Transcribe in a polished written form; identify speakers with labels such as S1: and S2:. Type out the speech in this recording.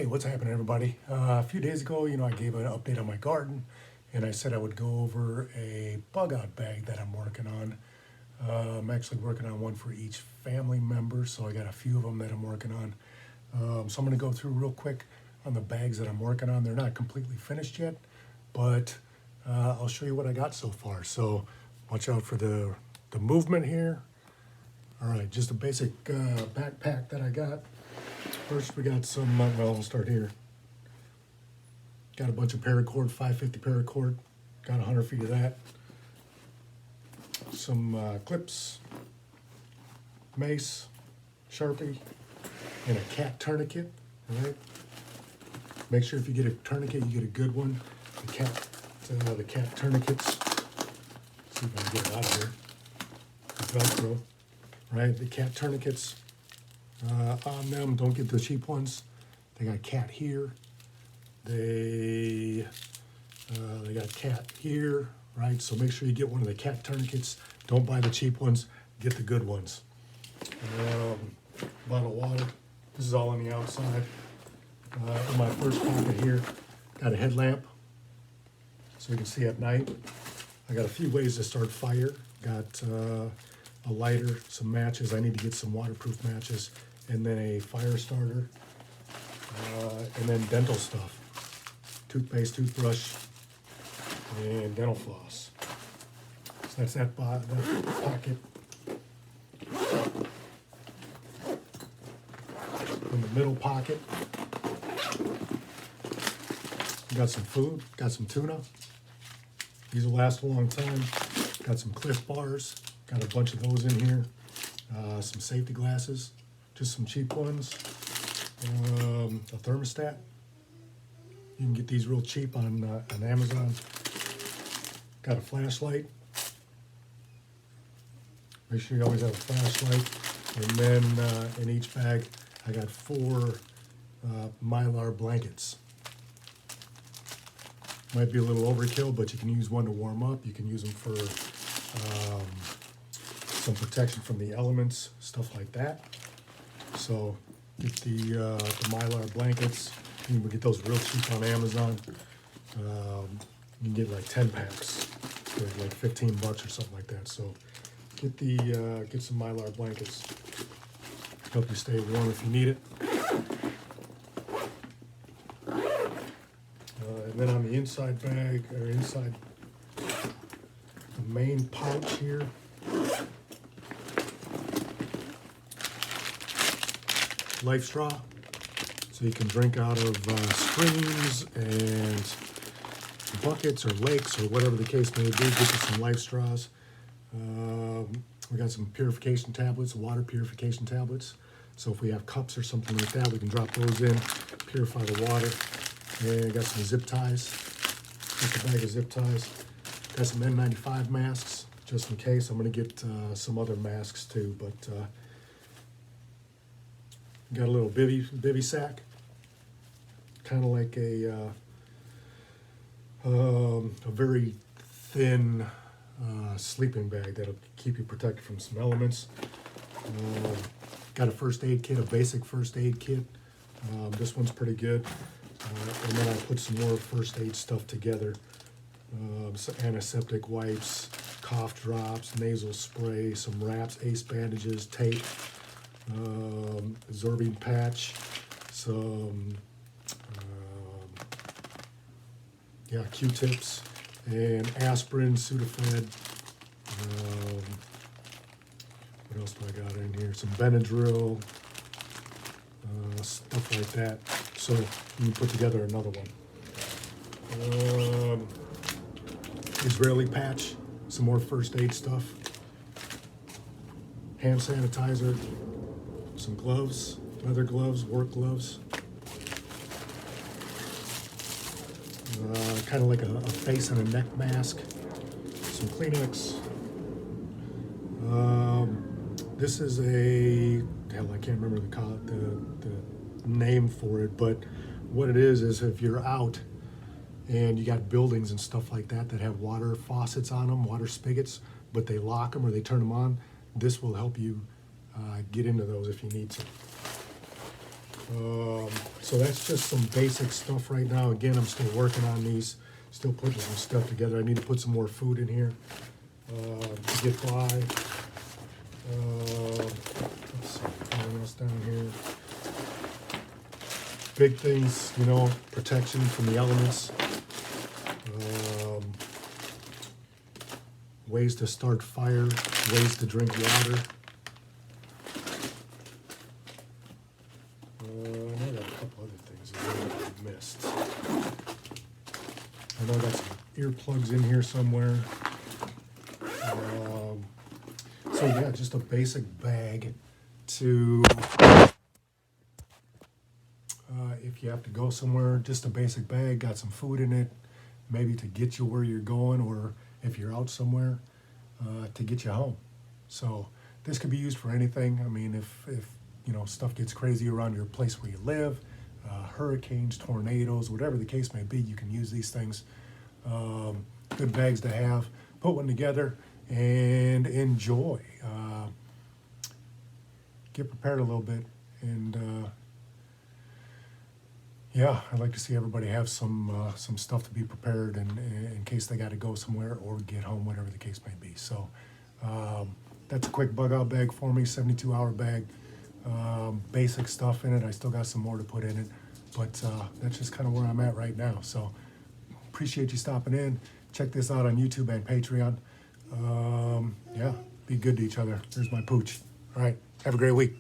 S1: Hey, what's happening, everybody? A few days ago, I gave an update on my garden, and I said I would go over a bug out bag that I'm working on. I'm actually working on one for each family member, so I got a few of them that I'm working on. So I'm going to go through real quick on the bags that I'm working on. They're not completely finished yet, but I'll show you what I got so far. So watch out for the movement here. All right, just a basic backpack that I got. First, we got some, well, I'll start here. Got a bunch of paracord, 550 paracord. Got 100 feet of that. Some clips, mace, Sharpie, and a cat tourniquet, all right? Make sure if you get a tourniquet, you get a good one. The cat tourniquets, see if I can get it out of here. The Velcro, right? The cat tourniquets, on them, don't get the cheap ones. They got cat here. They got cat here, right? So make sure you get one of the cat tourniquets. Don't buy the cheap ones, get the good ones. Bottle of water. This is all on the outside. In my first pocket here, got a headlamp so you can see at night. I got a few ways to start fire. Got a lighter, some matches. I need to get some waterproof matches, and then a fire starter, and then dental stuff. Toothpaste, toothbrush, and dental floss. So that's that pocket. In the middle pocket, got some food, got some tuna. These will last a long time. Got some Cliff bars, got a bunch of those in here. Some safety glasses, just some cheap ones. A thermostat. You can get these real cheap on Amazon. Got a flashlight. Make sure you always have a flashlight. And then in each bag, I got 4 Mylar blankets. Might be a little overkill, but you can use one to warm up. You can use them for some protection from the elements, stuff like that. So get the Mylar blankets. You can get those real cheap on Amazon. You can get like 10 packs for like 15 bucks or something like that. So get some Mylar blankets. Help you stay warm if you need it. And then on the inside bag, or inside the main pouch here, life straw, so you can drink out of streams and buckets or lakes or whatever the case may be. Get you some life straws. We got some purification tablets, water purification tablets. So if we have cups or something like that, we can drop those in, purify the water. And got some zip ties. Just a bag of zip ties. Got some N95 masks, just in case. I'm going to get some other masks too, but got a little bivy sack, kind of like a very thin sleeping bag that'll keep you protected from some elements. Got a first aid kit, a basic first aid kit. This one's pretty good. And then I put some more first aid stuff together. Some antiseptic wipes, cough drops, nasal spray, some wraps, ace bandages, tape, absorbing patch, some Q-tips, and aspirin, Sudafed. What else do I got in here? Some Benadryl, stuff like that. So you can put together another one. Israeli patch, some more first aid stuff, hand sanitizer, some gloves, leather gloves, work gloves, kind of like a face and a neck mask, some Kleenex. This is I can't remember the name for it, but what it is if you're out and you got buildings and stuff like that that have water faucets on them, water spigots, but they lock them or they turn them on, this will help you get into those if you need to. So that's just some basic stuff right now. Again, I'm still working on these, still putting some stuff together. I need to put some more food in here to get by. Let's see, anything else down here? Big things, you know, protection from the elements. Ways to start fire, ways to drink water. I got a couple other things that I missed. I know I got some earplugs in here somewhere. So yeah, just a basic bag to, if you have to go somewhere, just a basic bag, got some food in it, maybe to get you where you're going, or if you're out somewhere, to get you home. So this could be used for anything. I mean, if you know, stuff gets crazy around your place where you live, hurricanes, tornadoes, whatever the case may be, you can use these things. Good bags to have. Put one together and enjoy. Get prepared a little bit, and yeah, I'd like to see everybody have some stuff to be prepared in case they got to go somewhere or get home, whatever the case may be. So that's a quick bug out bag for me, 72-hour bag. Basic stuff in it. I still got some more to put in it, but that's just kind of where I'm at right now. So appreciate you stopping in. Check this out on YouTube and Patreon. Yeah, be good to each other. There's my pooch. All right, have a great week.